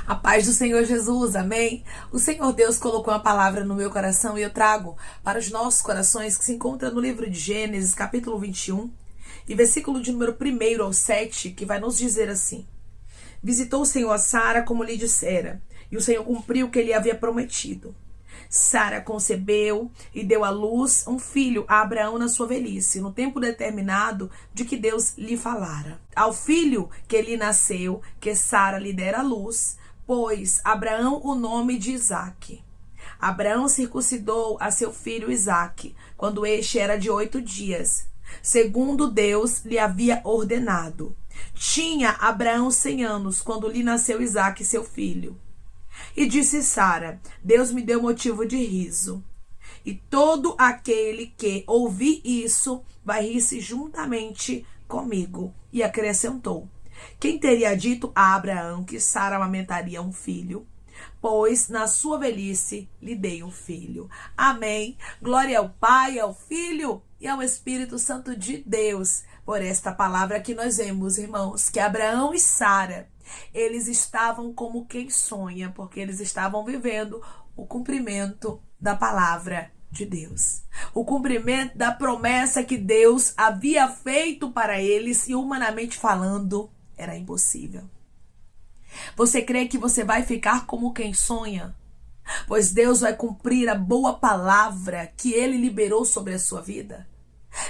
A paz do Senhor Jesus, amém? O Senhor Deus colocou uma palavra no meu coração e eu trago para os nossos corações, que se encontra no livro de Gênesis, capítulo 21, e versículo de número 1 ao 7, que vai nos dizer assim: Visitou o Senhor a Sara como lhe dissera, e o Senhor cumpriu o que lhe havia prometido. Sara concebeu e deu à luz um filho a Abraão na sua velhice, no tempo determinado de que Deus lhe falara. Ao filho que lhe nasceu, que Sara lhe dera à luz, pôs Abraão o nome de Isaque. Abraão circuncidou a seu filho Isaque, quando este era de 8 dias, segundo Deus lhe havia ordenado. Tinha Abraão 100 anos, quando lhe nasceu Isaque, seu filho. E disse Sara: Deus me deu motivo de riso. E todo aquele que ouvir isso vai rir-se juntamente comigo. E acrescentou: Quem teria dito a Abraão que Sara amamentaria um filho? Pois na sua velhice lhe dei um filho. Amém. Glória ao Pai, ao Filho e ao Espírito Santo de Deus. Por esta palavra que nós vemos, irmãos, que Abraão e Sara, eles estavam como quem sonha, porque eles estavam vivendo o cumprimento da palavra de Deus. O cumprimento da promessa que Deus havia feito para eles e, humanamente falando, era impossível. Você crê que você vai ficar como quem sonha? Pois Deus vai cumprir a boa palavra que Ele liberou sobre a sua vida.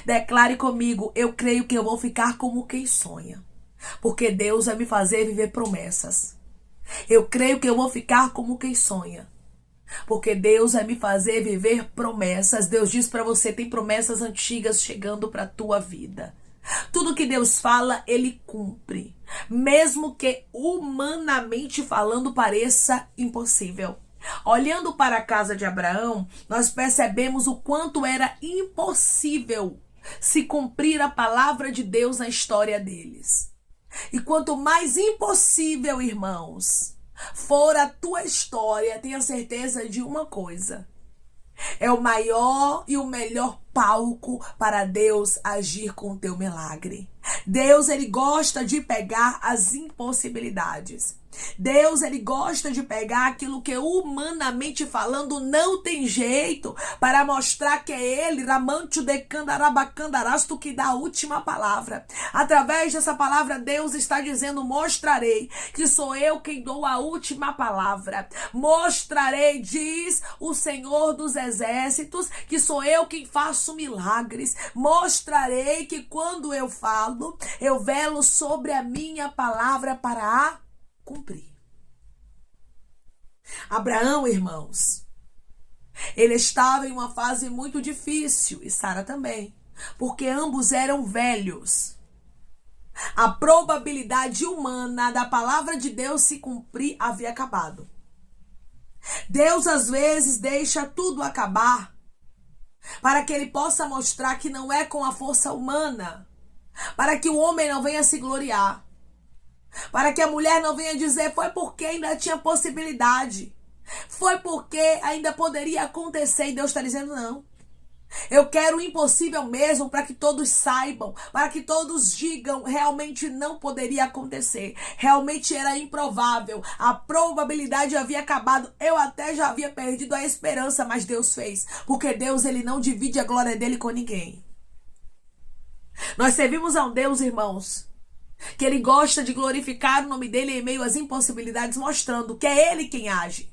Declare comigo: eu creio que eu vou ficar como quem sonha. Porque Deus vai me fazer viver promessas. Eu creio que eu vou ficar como quem sonha. Porque Deus vai me fazer viver promessas. Deus diz para você: tem promessas antigas chegando para a tua vida. Tudo que Deus fala, Ele cumpre. Mesmo que humanamente falando pareça impossível. Olhando para a casa de Abraão, nós percebemos o quanto era impossível se cumprir a palavra de Deus na história deles. E quanto mais impossível, irmãos, for a tua história, tenha certeza de uma coisa: é o maior e o melhor palco para Deus agir com o teu milagre. Deus, Ele gosta de pegar as impossibilidades. Deus, Ele gosta de pegar aquilo que humanamente falando não tem jeito, para mostrar que é Ele, Ramantio de Candarabacandarasto, que dá a última palavra. Através dessa palavra, Deus está dizendo: mostrarei que sou eu quem dou a última palavra. Mostrarei, diz o Senhor dos Exércitos, que sou eu quem faço milagres. Mostrarei que quando eu falo, eu velo sobre a minha palavra para a cumprir. Abraão, irmãos, ele estava em uma fase muito difícil, e Sara também, porque ambos eram velhos. A probabilidade humana da palavra de Deus se cumprir havia acabado. Deus às vezes deixa tudo acabar para que Ele possa mostrar que não é com a força humana, para que o homem não venha se gloriar, para que a mulher não venha dizer: foi porque ainda tinha possibilidade, foi porque ainda poderia acontecer. E Deus está dizendo: não, eu quero o impossível mesmo, para que todos saibam, para que todos digam: realmente não poderia acontecer, realmente era improvável, a probabilidade havia acabado, eu até já havia perdido a esperança, mas Deus fez, porque Deus, Ele não divide a glória dele com ninguém. Nós servimos a um Deus, irmãos, que Ele gosta de glorificar o nome dele em meio às impossibilidades, mostrando que é Ele quem age,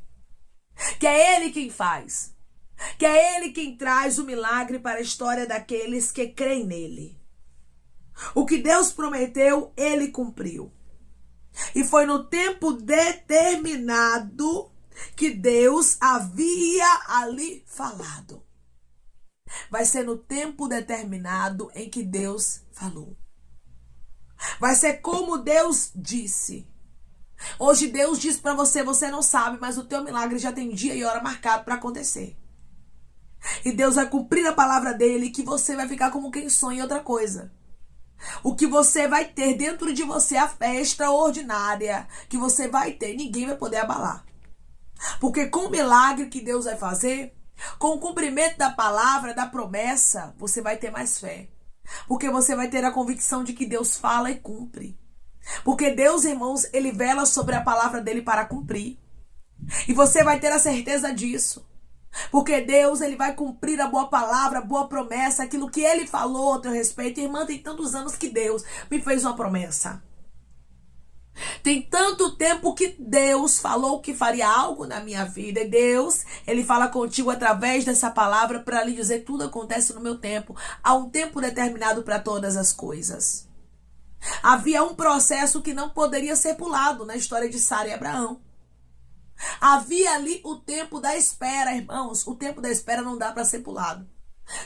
que é Ele quem faz, que é Ele quem traz o milagre para a história daqueles que creem nele. O que Deus prometeu, Ele cumpriu. E foi no tempo determinado que Deus havia ali falado. Vai ser no tempo determinado em que Deus falou. Vai ser como Deus disse. Hoje Deus diz para você: você não sabe, mas o teu milagre já tem dia e hora marcado para acontecer. E Deus vai cumprir a palavra dele, que você vai ficar como quem sonha. Em outra coisa, o que você vai ter dentro de você, a fé extraordinária que você vai ter, ninguém vai poder abalar. Porque com o milagre que Deus vai fazer, com o cumprimento da palavra, da promessa, você vai ter mais fé. Porque você vai ter a convicção de que Deus fala e cumpre. Porque Deus, irmãos, ele vela sobre a palavra dele para cumprir. E você vai ter a certeza disso. Porque Deus, ele vai cumprir a boa palavra, a boa promessa, aquilo que ele falou a teu respeito. Irmã, tem tantos anos que Deus me fez uma promessa. Tem tanto tempo que Deus falou que faria algo na minha vida. E Deus, ele fala contigo através dessa palavra para lhe dizer: tudo acontece no meu tempo. Há um tempo determinado para todas as coisas. Havia um processo que não poderia ser pulado na história de Sara e Abraão. Havia ali o tempo da espera, irmãos. O tempo da espera não dá para ser pulado.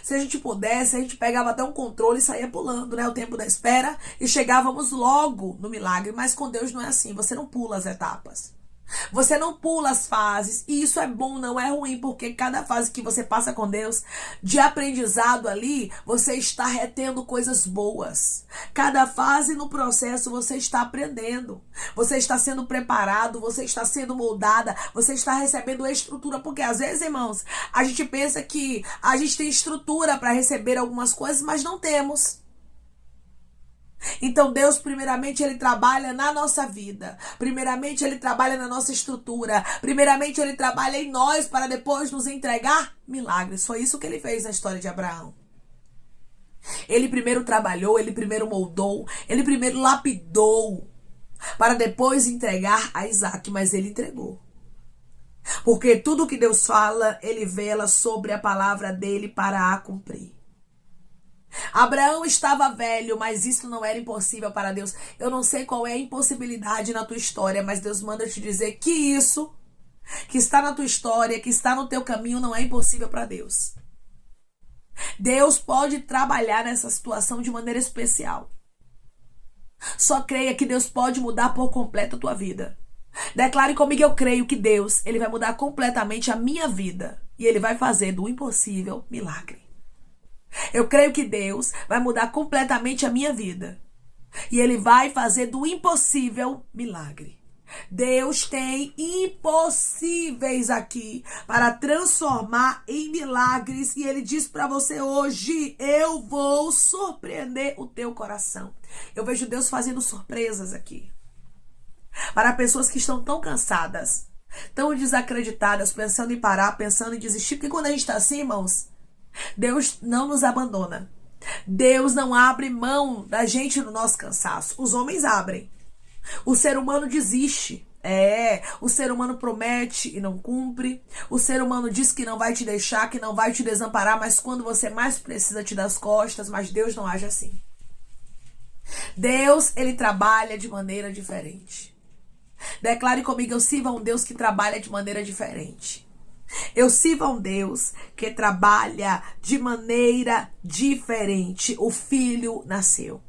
Se a gente pudesse, a gente pegava até um controle e saía pulando, né? O tempo da espera e chegávamos logo no milagre. Mas com Deus não é assim. Você não pula as etapas. Você não pula as fases. E isso é bom, não é ruim, porque cada fase que você passa com Deus, de aprendizado ali, você está retendo coisas boas. Cada fase no processo você está aprendendo. Você está sendo preparado, você está sendo moldada, você está recebendo a estrutura. Porque às vezes, irmãos, a gente pensa que a gente tem estrutura para receber algumas coisas, mas não temos. Então Deus, primeiramente, ele trabalha na nossa vida. Primeiramente, ele trabalha na nossa estrutura. Primeiramente, ele trabalha em nós para depois nos entregar milagres. Foi isso que ele fez na história de Abraão. Ele primeiro trabalhou, ele primeiro moldou, ele primeiro lapidou para depois entregar a Isaac, mas ele entregou. Porque tudo que Deus fala, ele vela sobre a palavra dele para a cumprir. Abraão estava velho, mas isso não era impossível para Deus. Eu não sei qual é a impossibilidade na tua história, mas Deus manda te dizer que isso que está na tua história, que está no teu caminho, não é impossível para Deus. Deus pode trabalhar nessa situação de maneira especial. Só creia que Deus pode mudar por completo a tua vida. Declare comigo: eu creio que Deus, ele vai mudar completamente a minha vida. E ele vai fazer do impossível milagre. Eu creio que Deus vai mudar completamente a minha vida. E ele vai fazer do impossível milagre. Deus tem impossíveis aqui para transformar em milagres. E ele diz para você hoje: eu vou surpreender o teu coração. Eu vejo Deus fazendo surpresas aqui. Para pessoas que estão tão cansadas, tão desacreditadas, pensando em parar, pensando em desistir. Porque quando a gente está assim, irmãos, Deus não nos abandona. Deus não abre mão da gente no nosso cansaço. Os homens abrem. O ser humano desiste. O ser humano promete e não cumpre. O ser humano diz que não vai te deixar, que não vai te desamparar, mas quando você mais precisa te dá as costas. Mas Deus não age assim. Deus, ele trabalha de maneira diferente. Declare comigo: eu sirvo a um Deus que trabalha de maneira diferente. Eu sirvo a um Deus que trabalha de maneira diferente. O filho nasceu.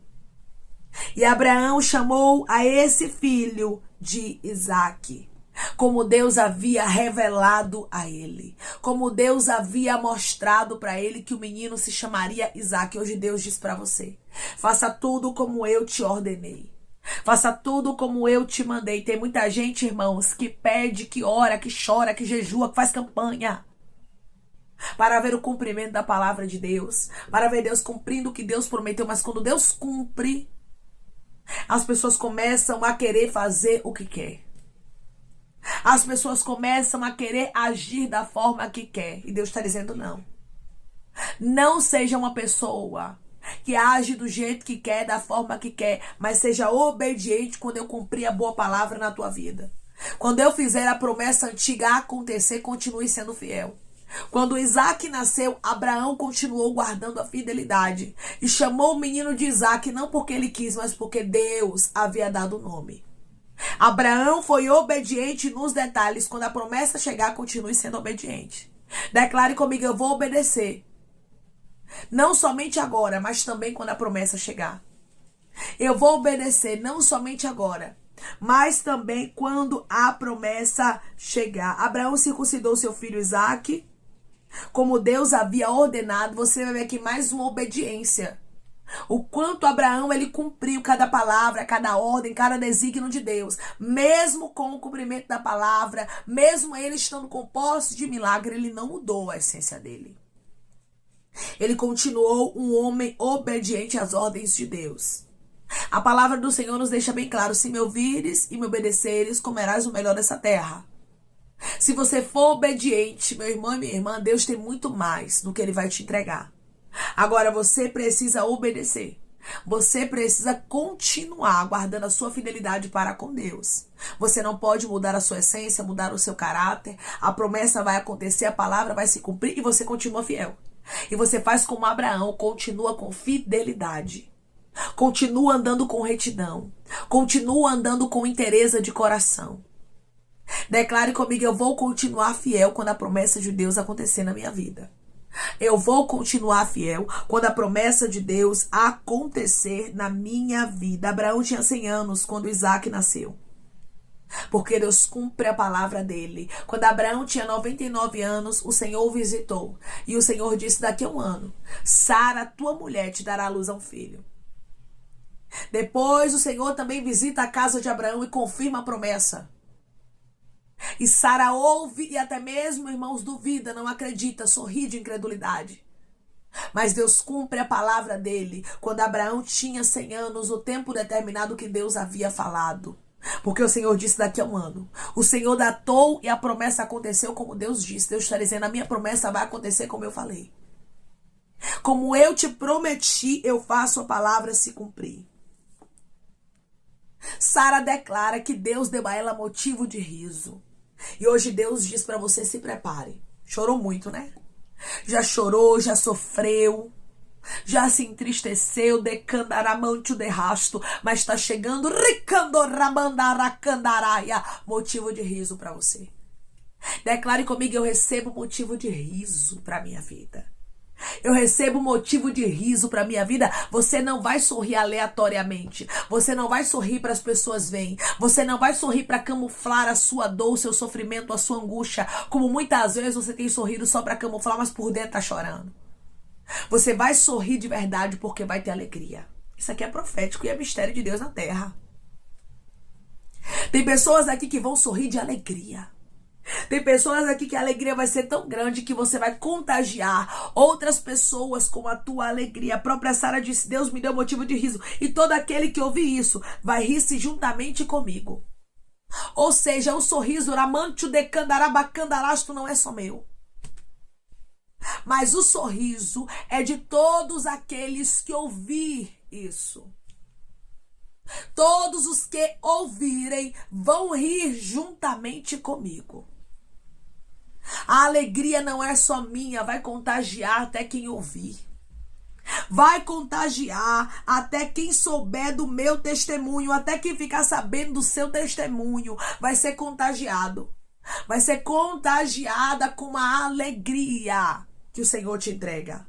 E Abraão chamou a esse filho de Isaque. Como Deus havia revelado a ele. Como Deus havia mostrado para ele que o menino se chamaria Isaque. Hoje Deus diz para você: faça tudo como eu te ordenei. Faça tudo como eu te mandei. Tem muita gente, irmãos, que pede, que ora, que chora, que jejua, que faz campanha para ver o cumprimento da palavra de Deus, para ver Deus cumprindo o que Deus prometeu. Mas quando Deus cumpre, as pessoas começam a querer fazer o que quer. As pessoas começam a querer agir da forma que quer. E Deus está dizendo: não. Não seja uma pessoa que age do jeito que quer, da forma que quer, mas seja obediente quando eu cumprir a boa palavra na tua vida. Quando eu fizer a promessa antiga acontecer, continue sendo fiel. Quando Isaac nasceu, Abraão continuou guardando a fidelidade e chamou o menino de Isaac, não porque ele quis, mas porque Deus havia dado o nome. Abraão foi obediente nos detalhes. Quando a promessa chegar, continue sendo obediente. Declare comigo: eu vou obedecer. Não somente agora, mas também quando a promessa chegar. Eu vou obedecer não somente agora, mas também quando a promessa chegar. Abraão circuncidou seu filho Isaque, como Deus havia ordenado. Você vai ver aqui mais uma obediência. O quanto Abraão, ele cumpriu cada palavra, cada ordem, cada desígnio de Deus. Mesmo com o cumprimento da palavra, mesmo ele estando com posse de milagre, ele não mudou a essência dele. Ele continuou um homem obediente às ordens de Deus. A palavra do Senhor nos deixa bem claro: se me ouvires e me obedeceres, comerás o melhor dessa terra. Se você for obediente, meu irmão e minha irmã, Deus tem muito mais do que Ele vai te entregar. Agora você precisa obedecer. Você precisa continuar guardando a sua fidelidade para com Deus. Você não pode mudar a sua essência, mudar o seu caráter. A promessa vai acontecer, a palavra vai se cumprir e você continua fiel. E você faz como Abraão, continua com fidelidade. Continua andando com retidão. Continua andando com inteireza de coração. Declare comigo: eu vou continuar fiel quando a promessa de Deus acontecer na minha vida. Eu vou continuar fiel quando a promessa de Deus acontecer na minha vida. Abraão tinha 100 anos quando Isaac nasceu. Porque Deus cumpre a palavra dele. Quando Abraão tinha 99 anos, o Senhor o visitou. E o Senhor disse: daqui a 1 ano, Sara, tua mulher, te dará à luz a um filho. Depois o Senhor também visita a casa de Abraão e confirma a promessa. E Sara ouve e até mesmo, irmãos, duvida, não acredita, sorri de incredulidade. Mas Deus cumpre a palavra dele. Quando Abraão tinha 100 anos, o tempo determinado que Deus havia falado. Porque o Senhor disse: daqui a 1 ano. O Senhor datou e a promessa aconteceu como Deus disse. Deus está dizendo: a minha promessa vai acontecer como eu falei. Como eu te prometi, eu faço a palavra se cumprir. Sara declara que Deus deu a ela motivo de riso. E hoje Deus diz para você: se prepare. Chorou muito, né? Já chorou, já sofreu, já se entristeceu, decandaramante o derrasto, mas está chegando ricandorabandaracandaраia, motivo de riso para você. Declare comigo: eu recebo motivo de riso para minha vida. Eu recebo motivo de riso para minha vida. Você não vai sorrir aleatoriamente. Você não vai sorrir para as pessoas verem. Você não vai sorrir para camuflar a sua dor, o seu sofrimento, a sua angústia. Como muitas vezes você tem sorrido só para camuflar, mas por dentro tá chorando. Você vai sorrir de verdade porque vai ter alegria. Isso aqui é profético e é mistério de Deus na terra. Tem pessoas aqui que vão sorrir de alegria. Tem pessoas aqui que a alegria vai ser tão grande que você vai contagiar outras pessoas com a tua alegria. A própria Sara disse: Deus me deu motivo de riso. E todo aquele que ouvir isso vai rir-se juntamente comigo. Ou seja, o sorriso ramancho de candarabacandarasto não é só meu. Mas o sorriso é de todos aqueles que ouvir isso. Todos os que ouvirem vão rir juntamente comigo. A alegria não é só minha, vai contagiar até quem ouvir. Vai contagiar até quem souber do meu testemunho, até quem ficar sabendo do seu testemunho, vai ser contagiado. Vai ser contagiada com a alegria que o Senhor te entrega.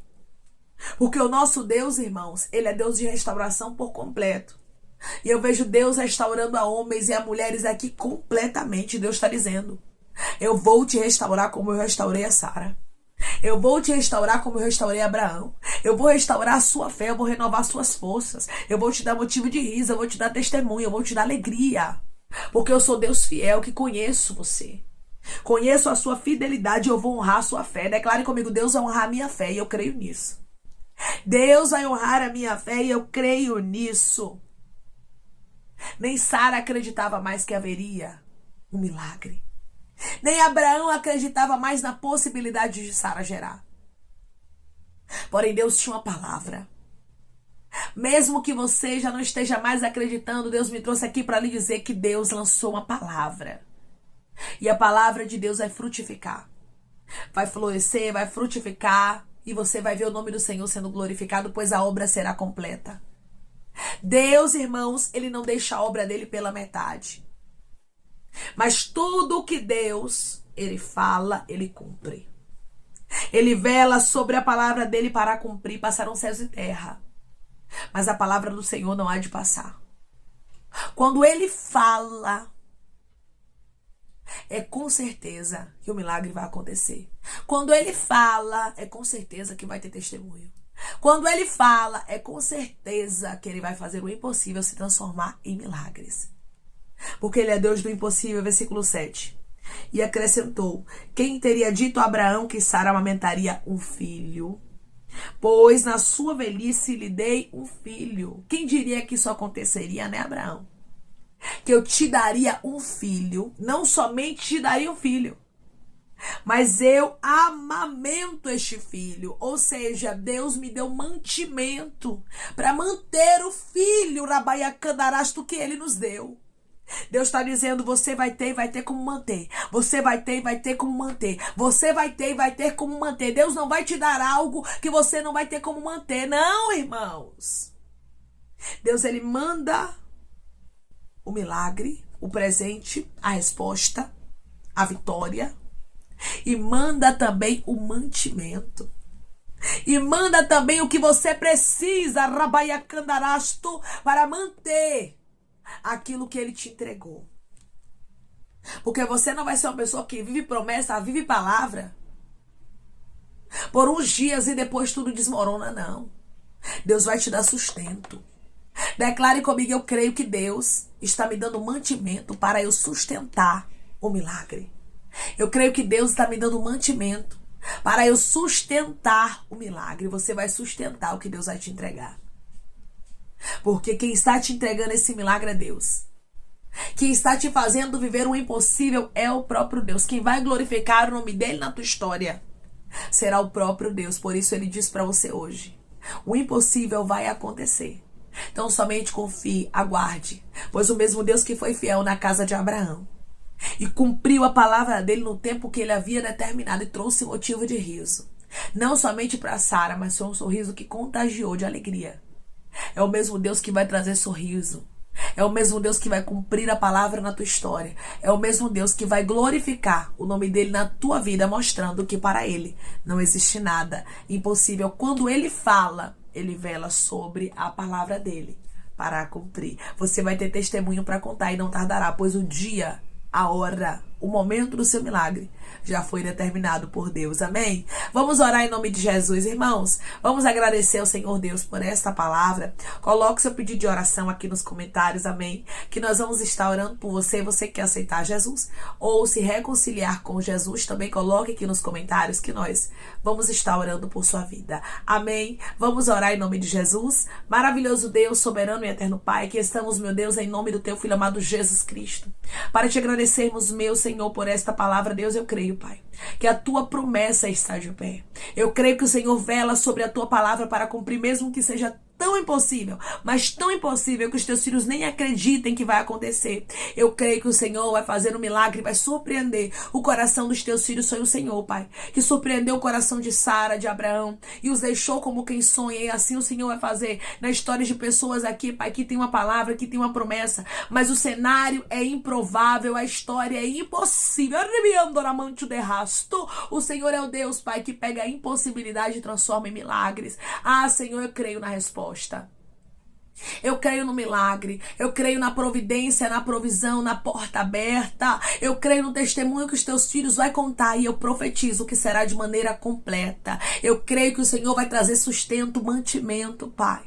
Porque o nosso Deus, irmãos, Ele é Deus de restauração por completo. E eu vejo Deus restaurando a homens e a mulheres aqui completamente. Deus está dizendo: eu vou te restaurar como eu restaurei a Sara. Eu vou te restaurar como eu restaurei Abraão. Eu vou restaurar a sua fé, eu vou renovar suas forças. Eu vou te dar motivo de riso, eu vou te dar testemunho, eu vou te dar alegria. Porque eu sou Deus fiel que conheço você. Conheço a sua fidelidade e eu vou honrar a sua fé. Declare comigo: Deus vai honrar a minha fé e eu creio nisso. Deus vai honrar a minha fé e eu creio nisso. Nem Sara acreditava mais que haveria um milagre. Nem Abraão acreditava mais na possibilidade de Sara gerar. Porém, Deus tinha uma palavra. Mesmo que você já não esteja mais acreditando, Deus me trouxe aqui para lhe dizer que Deus lançou uma palavra. E a palavra de Deus vai frutificar. Vai florescer, vai frutificar. E você vai ver o nome do Senhor sendo glorificado, pois a obra será completa. Deus, irmãos, Ele não deixa a obra dele pela metade. Mas tudo que Deus, Ele fala, Ele cumpre. Ele vela sobre a palavra dele para cumprir. Passarão céus e terra, mas a palavra do Senhor não há de passar. Quando Ele fala, é com certeza que o milagre vai acontecer. Quando Ele fala, é com certeza que vai ter testemunho. Quando Ele fala, é com certeza que Ele vai fazer o impossível se transformar em milagres. Porque Ele é Deus do impossível, versículo 7. E acrescentou: quem teria dito a Abraão que Sara amamentaria um filho? Pois na sua velhice lhe dei um filho. Quem diria que isso aconteceria, né, Abraão? Que eu te daria um filho, não somente te daria um filho, mas eu amamento este filho. Ou seja, Deus me deu mantimento para manter o filho, Rabaiacandarasto, que ele nos deu. Deus está dizendo, você vai ter e vai ter como manter. Você vai ter e vai ter como manter. Você vai ter e vai ter como manter. Deus não vai te dar algo que você não vai ter como manter. Não, irmãos. Deus, ele manda o milagre, o presente, a resposta, a vitória. E manda também o mantimento. E manda também o que você precisa, Rabaiacandarasto, para manter aquilo que ele te entregou. Porque você não vai ser uma pessoa que vive promessa, vive palavra por uns dias e depois tudo desmorona, não. Deus vai te dar sustento. Declare comigo, eu creio que Deus está me dando mantimento para eu sustentar o milagre. Eu creio que Deus está me dando mantimento para eu sustentar o milagre. Você vai sustentar o que Deus vai te entregar. Porque quem está te entregando esse milagre é Deus. Quem está te fazendo viver o impossível é o próprio Deus. Quem vai glorificar o nome dele na tua história será o próprio Deus. Por isso ele diz para você hoje, o impossível vai acontecer. Então somente confie, aguarde. Pois o mesmo Deus que foi fiel na casa de Abraão e cumpriu a palavra dele no tempo que ele havia determinado e trouxe motivo de riso. Não somente para Sara, mas foi um sorriso que contagiou de alegria. É o mesmo Deus que vai trazer sorriso. É o mesmo Deus que vai cumprir a palavra na tua história. É o mesmo Deus que vai glorificar o nome dele na tua vida, mostrando que para ele não existe nada impossível. Quando ele fala, ele vela sobre a palavra dele para cumprir. Você vai ter testemunho para contar e não tardará, pois o dia, a hora, o momento do seu milagre já foi determinado por Deus. Amém? Vamos orar em nome de Jesus, irmãos. Vamos agradecer ao Senhor Deus por esta palavra. Coloque seu pedido de oração aqui nos comentários. Amém? Que nós vamos estar orando por você. Você quer aceitar Jesus ou se reconciliar com Jesus, também coloque aqui nos comentários que nós vamos estar orando por sua vida. Amém? Vamos orar em nome de Jesus. Maravilhoso Deus, soberano e eterno Pai, que estamos, meu Deus, em nome do teu Filho amado Jesus Cristo, para te agradecermos, meu Senhor, por esta palavra. Deus, eu creio, Pai, que a tua promessa está de pé. Eu creio que o Senhor vela sobre a tua palavra para cumprir, mesmo que seja tão impossível, mas tão impossível que os teus filhos nem acreditem que vai acontecer. Eu creio que o Senhor vai fazer um milagre, vai surpreender o coração dos teus filhos. Foi o Senhor, Pai, que surpreendeu o coração de Sara, de Abraão, e os deixou como quem sonha. E assim o Senhor vai fazer na história de pessoas aqui, Pai, que tem uma palavra, que tem uma promessa, mas o cenário é improvável, a história é impossível. O Senhor é o Deus, Pai, que pega a impossibilidade e transforma em milagres. Ah, Senhor, eu creio na resposta. Eu creio no milagre, eu creio na providência, na provisão, na porta aberta. Eu creio no testemunho que os teus filhos vão contar e eu profetizo que será de maneira completa. Eu creio que o Senhor vai trazer sustento, mantimento, Pai.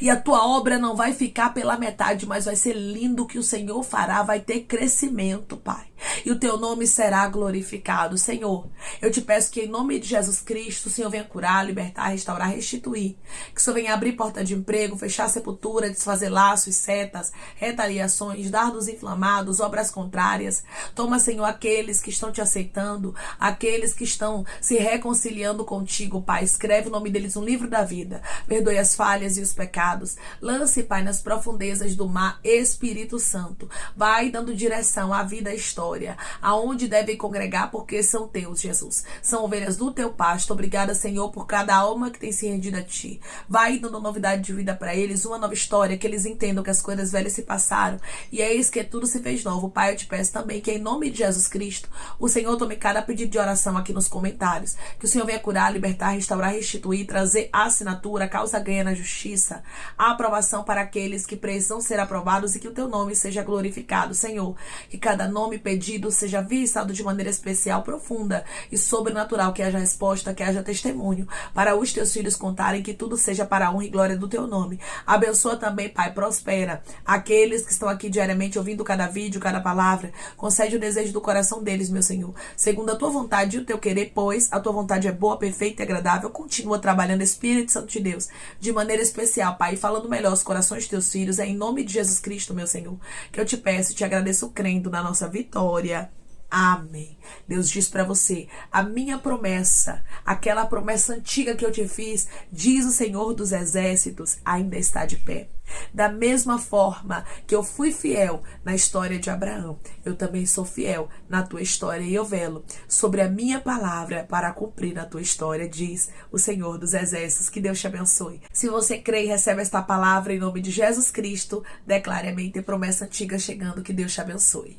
E a tua obra não vai ficar pela metade, mas vai ser lindo o que o Senhor fará, vai ter crescimento, Pai. E o teu nome será glorificado. Senhor, eu te peço que em nome de Jesus Cristo, o Senhor venha curar, libertar, restaurar, restituir. Que o Senhor venha abrir porta de emprego, fechar a sepultura, desfazer laços, setas, retaliações, dardos inflamados, obras contrárias. Toma, Senhor, aqueles que estão te aceitando, aqueles que estão se reconciliando contigo, Pai. Escreve o nome deles no livro da vida. Perdoe as falhas e os pecados. Lance, Pai, nas profundezas do mar, Espírito Santo. Vai dando direção à vida, à história, aonde devem congregar, porque são teus, Jesus. São ovelhas do teu pasto. Obrigada, Senhor, por cada alma que tem se rendido a ti. Vai dando novidade de vida para eles, uma nova história, que eles entendam que as coisas velhas se passaram e é isso, que tudo se fez novo. Pai, eu te peço também que em nome de Jesus Cristo, o Senhor tome cada pedido de oração aqui nos comentários. Que o Senhor venha curar, libertar, restaurar, restituir, trazer a assinatura, a causa ganha na justiça, a aprovação para aqueles que precisam ser aprovados e que o teu nome seja glorificado, Senhor. Que cada nome pedido pedido seja visado de maneira especial, profunda e sobrenatural, que haja resposta, que haja testemunho, para os teus filhos contarem, que tudo seja para a honra e glória do teu nome. Abençoa também, Pai, prospera aqueles que estão aqui diariamente ouvindo cada vídeo, cada palavra. Concede o desejo do coração deles, meu Senhor, segundo a tua vontade e o teu querer, pois a tua vontade é boa, perfeita e agradável. Continua trabalhando, Espírito Santo de Deus, de maneira especial, Pai, falando melhor os corações dos teus filhos. É em nome de Jesus Cristo, meu Senhor, que eu te peço e te agradeço, crendo na nossa vitória. Amém. Deus diz para você: a minha promessa, aquela promessa antiga que eu te fiz, diz o Senhor dos Exércitos, ainda está de pé. Da mesma forma que eu fui fiel na história de Abraão, eu também sou fiel na tua história, e eu velo sobre a minha palavra para cumprir na tua história, diz o Senhor dos Exércitos. Que Deus te abençoe. Se você crê e recebe esta palavra em nome de Jesus Cristo, declare amém. Tem promessa antiga chegando. Que Deus te abençoe.